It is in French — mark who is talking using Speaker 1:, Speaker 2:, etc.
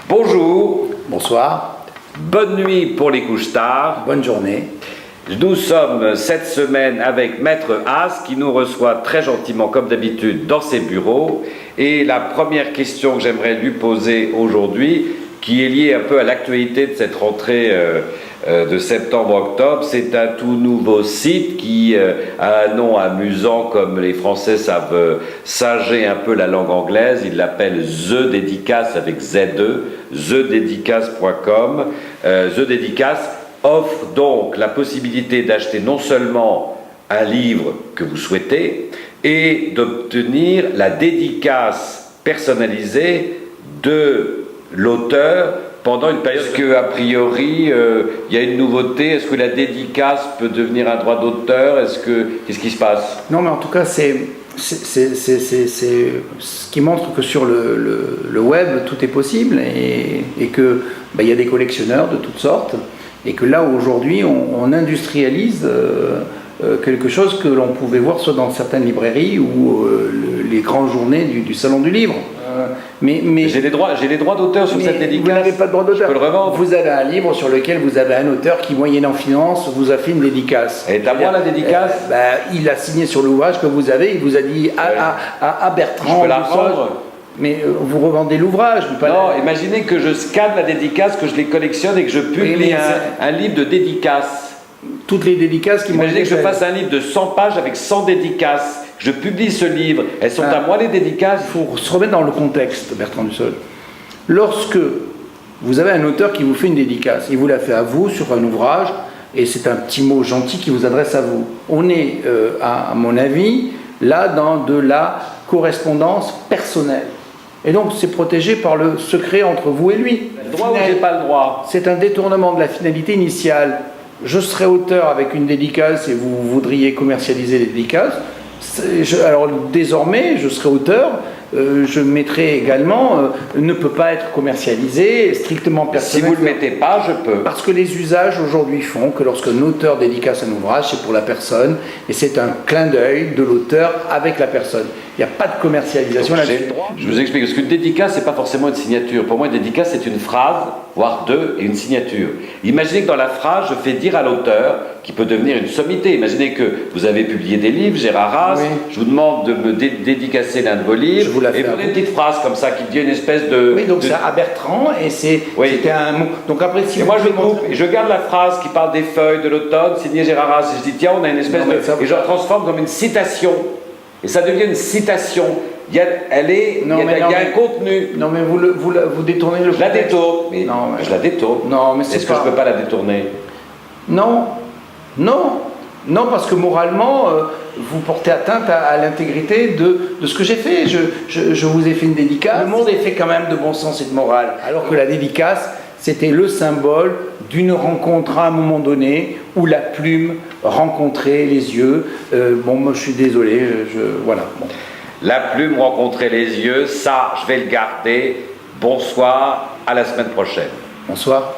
Speaker 1: Bonjour.
Speaker 2: Bonsoir.
Speaker 1: Bonne nuit pour les couches tard.
Speaker 2: Bonne journée.
Speaker 1: Nous sommes cette semaine avec Maître As qui nous reçoit très gentiment comme d'habitude dans ses bureaux. Et la première question que j'aimerais lui poser aujourd'hui, qui est liée un peu à l'actualité de cette rentrée de septembre-octobre, c'est un tout nouveau site qui a un nom amusant comme les Français savent singer un peu la langue anglaise. Ils l'appellent The Dédicace avec ZE, thedédicace.com. The Dédicace offre donc la possibilité d'acheter non seulement un livre que vous souhaitez et d'obtenir la dédicace personnalisée de l'auteur pendant une période. Est-ce qu'a priori il y a une nouveauté? Est-ce que la dédicace peut devenir un droit d'auteur? Qu'est-ce qui se passe?
Speaker 2: Non, mais en tout cas, c'est ce qui montre que sur le web, tout est possible et que y a des collectionneurs de toutes sortes. Et que là, aujourd'hui, on industrialise quelque chose que l'on pouvait voir soit dans certaines librairies ou les grandes journées du Salon du Livre. Mais
Speaker 1: j'ai les droits d'auteur sur cette dédicace.
Speaker 2: Vous n'avez pas de droit d'auteur.
Speaker 1: Je peux le revendre.
Speaker 2: Vous avez un livre sur lequel vous avez un auteur qui, moyennant finance, vous a fait une dédicace.
Speaker 1: Elle est à moi la dédicace.
Speaker 2: Il a signé sur l'ouvrage que vous avez. Il vous a dit à Bertrand.
Speaker 1: Je peux la revendre.
Speaker 2: Mais vous revendez l'ouvrage.
Speaker 1: Non, imaginez que je scanne la dédicace, que je les collectionne et que je publie un livre de dédicaces.
Speaker 2: Toutes les dédicaces qui m'ont été
Speaker 1: faites. Imaginez que je fasse un livre de 100 pages avec 100 dédicaces. Je publie ce livre. Elles sont à moi les dédicaces.
Speaker 2: Il faut se remettre dans le contexte, Bertrand Dussol. Lorsque vous avez un auteur qui vous fait une dédicace, il vous la fait à vous sur un ouvrage et c'est un petit mot gentil qui vous adresse à vous. On est, à mon avis, là dans de la correspondance personnelle. Et donc, c'est protégé par le secret entre vous et lui.
Speaker 1: Le droit ou j'ai pas le droit?
Speaker 2: C'est un détournement de la finalité initiale. Je serai auteur avec une dédicace et vous voudriez commercialiser les dédicaces. Alors, désormais, je serai auteur. Je mettrai également ne peut pas être commercialisé, strictement personnel.
Speaker 1: Si vous ne le mettez pas, je peux.
Speaker 2: Parce que les usages aujourd'hui font que lorsqu'un auteur dédicace un ouvrage, c'est pour la personne et c'est un clin d'œil de l'auteur avec la personne. Il n'y a pas de commercialisation là-dessus.
Speaker 1: Je vous explique, parce qu'une dédicace, c'est pas forcément une signature. Pour moi, une dédicace, c'est une phrase, voire deux, et une signature. Imaginez que dans la phrase, je fais dire à l'auteur, qui peut devenir une sommité. Imaginez que vous avez publié des livres, Gérard Ras, je vous demande de me dédicacer l'un de vos livres, et vous avez une petite phrase comme ça qui devient une espèce de...
Speaker 2: Oui, donc c'est à Bertrand, et c'était un mot. Donc après, si
Speaker 1: et moi, je coupe, et je garde la phrase qui parle des feuilles de l'automne, signée Gérard Ras, et je dis, tiens, on a une espèce et je la transforme comme une citation. Et ça devient une citation. Il y a un contenu.
Speaker 2: Non, mais vous détournez le contexte.
Speaker 1: Je la détourne. Mais
Speaker 2: non,
Speaker 1: je la détourne.
Speaker 2: Non, mais
Speaker 1: est-ce que je ne peux pas la détourner?
Speaker 2: Non, parce que moralement, vous portez atteinte à l'intégrité de ce que j'ai fait. Je vous ai fait une dédicace. Le monde est fait quand même de bon sens et de morale. Alors que la dédicace, c'était le symbole d'une rencontre à un moment donné où la plume rencontrait les yeux. Moi je suis désolé, voilà. Bon.
Speaker 1: La plume rencontrait les yeux, ça je vais le garder. Bonsoir, à la semaine prochaine.
Speaker 2: Bonsoir.